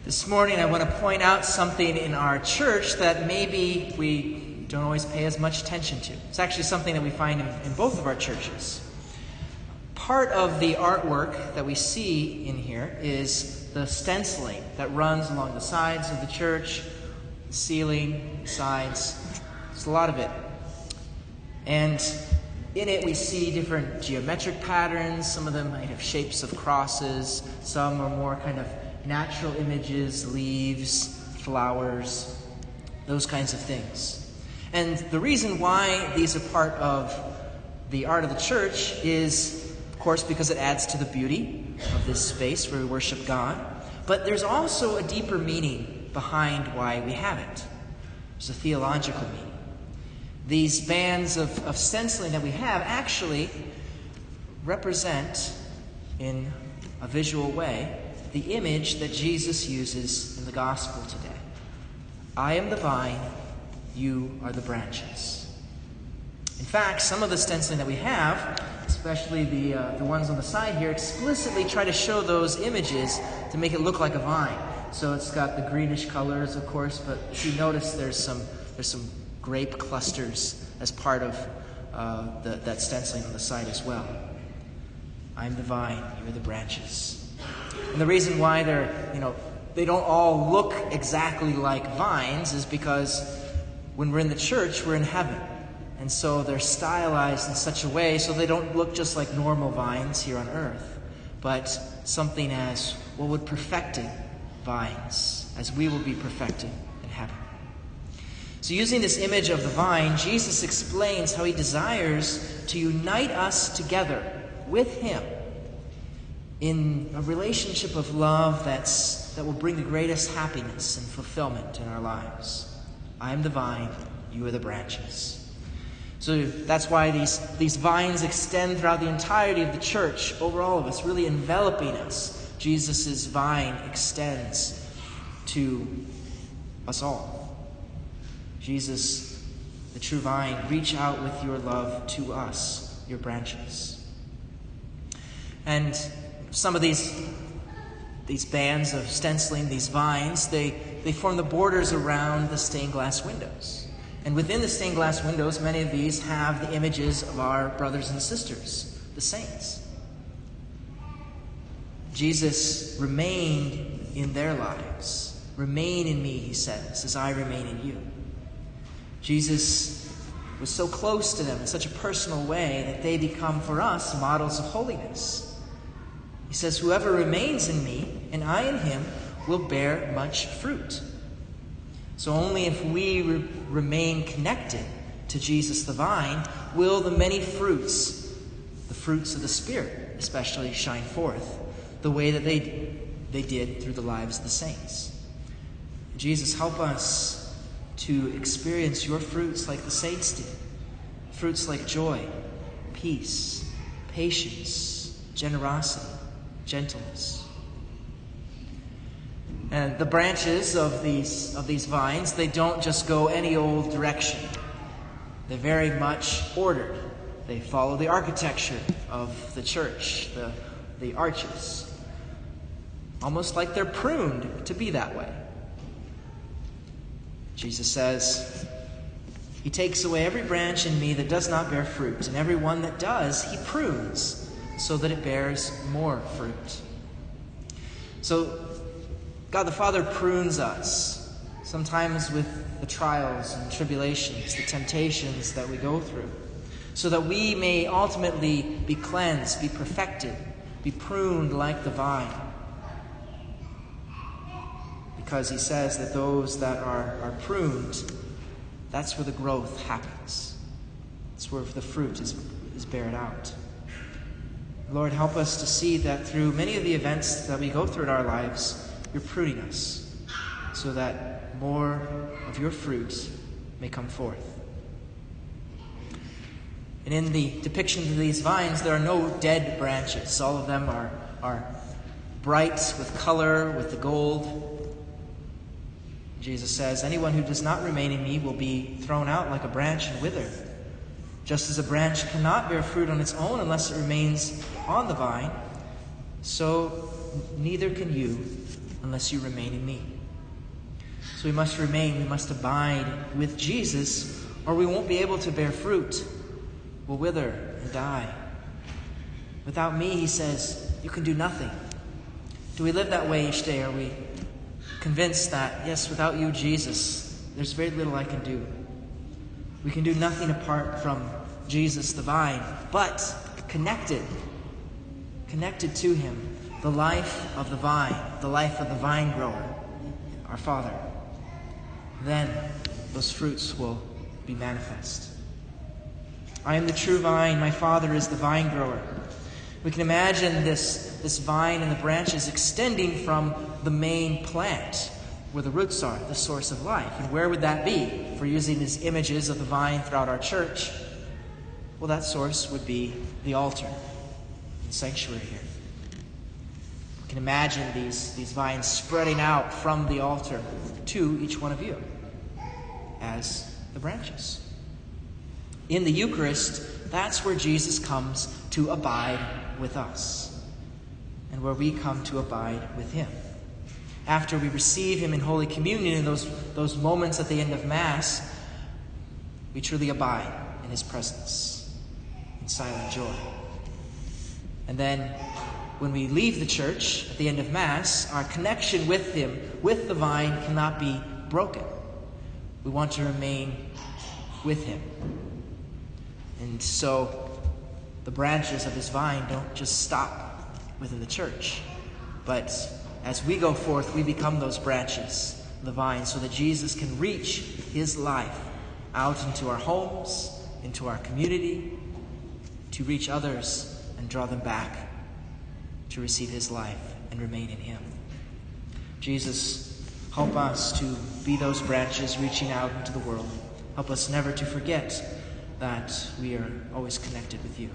This morning I want to point out something in our church that maybe we don't always pay as much attention to. It's actually something that we find in both of our churches. Part of the artwork that we see in here is the stenciling that runs along the sides of the church, the ceiling, the sides. There's a lot of it. And in it we see different geometric patterns. Some of them might have shapes of crosses. Some are more kind of natural images, leaves, flowers, those kinds of things. And the reason why these are part of the art of the church is, of course, because it adds to the beauty of this space where we worship God. But there's also a deeper meaning behind why we have it. There's a theological meaning. These bands of stenciling that we have actually represent, in a visual way, the image that Jesus uses in the gospel today. I am the vine, you are the branches. In fact, some of the stenciling that we have, especially the ones on the side here, explicitly try to show those images to make it look like a vine. So it's got the greenish colors, of course, but if you notice there's some grape clusters as part of that stenciling on the side as well. I'm the vine, you are the branches. And the reason why they don't all look exactly like vines is because when we're in the church, we're in heaven. And so they're stylized in such a way so they don't look just like normal vines here on earth, but something as what would perfected vines, as we will be perfected in heaven. So using this image of the vine, Jesus explains how he desires to unite us together with him in a relationship of love that will bring the greatest happiness and fulfillment in our lives. I am the vine, you are the branches. So that's why these vines extend throughout the entirety of the church, over all of us, really enveloping us. Jesus' vine extends to us all. Jesus, the true vine, reach out with your love to us, your branches. And some of these bands of stenciling, these vines, they form the borders around the stained glass windows. And within the stained glass windows, many of these have the images of our brothers and sisters, the saints. Jesus remained in their lives. Remain in me, he says, as I remain in you. Jesus was so close to them in such a personal way that they become for us models of holiness. He says, whoever remains in me and I in him will bear much fruit. So only if we remain connected to Jesus the vine will the many fruits, the fruits of the Spirit especially, shine forth the way that they did through the lives of the saints. Jesus, help us to experience your fruits like the saints did. Fruits like joy, peace, patience, generosity, gentleness. And the branches of these vines, they don't just go any old direction. They're very much ordered. They follow the architecture of the church, the arches. Almost like they're pruned to be that way. Jesus says, he takes away every branch in me that does not bear fruit, and every one that does, he prunes, so that it bears more fruit. So God the Father prunes us, sometimes with the trials and tribulations, the temptations that we go through, so that we may ultimately be cleansed, be perfected, be pruned like the vine. Because he says that those that are pruned, that's where the growth happens. That's where the fruit is bared out. Lord, help us to see that through many of the events that we go through in our lives, you're pruning us so that more of your fruit may come forth. And in the depiction of these vines, there are no dead branches. All of them are bright with color, with the gold. Jesus says, anyone who does not remain in me will be thrown out like a branch and wither. Just as a branch cannot bear fruit on its own unless it remains on the vine, so neither can you unless you remain in me. So we must remain, we must abide with Jesus, or we won't be able to bear fruit. We'll wither and die. Without me, he says, you can do nothing. Do we live that way each day? Are we convinced that, yes, without you, Jesus, there's very little I can do? We can do nothing apart from Jesus the vine, but connected to him, the life of the vine, the life of the vine grower, our Father. Then those fruits will be manifest. I am the true vine, my Father is the vine grower. We can imagine this vine and the branches extending from the main plant, where the roots are, the source of life. And where would that be? If we're using these images of the vine throughout our church, well, that source would be the altar, the sanctuary here. We can imagine these vines spreading out from the altar to each one of you as the branches. In the Eucharist, that's where Jesus comes to abide with us, and where we come to abide with him. After we receive him in Holy Communion, in those moments at the end of Mass, we truly abide in his presence, in silent joy. And then, when we leave the church at the end of Mass, our connection with him, with the vine, cannot be broken. We want to remain with him. And so, the branches of his vine don't just stop within the church, but as we go forth, we become those branches, the vine, so that Jesus can reach his life out into our homes, into our community, to reach others and draw them back to receive his life and remain in him. Jesus, help us to be those branches reaching out into the world. Help us never to forget that we are always connected with you.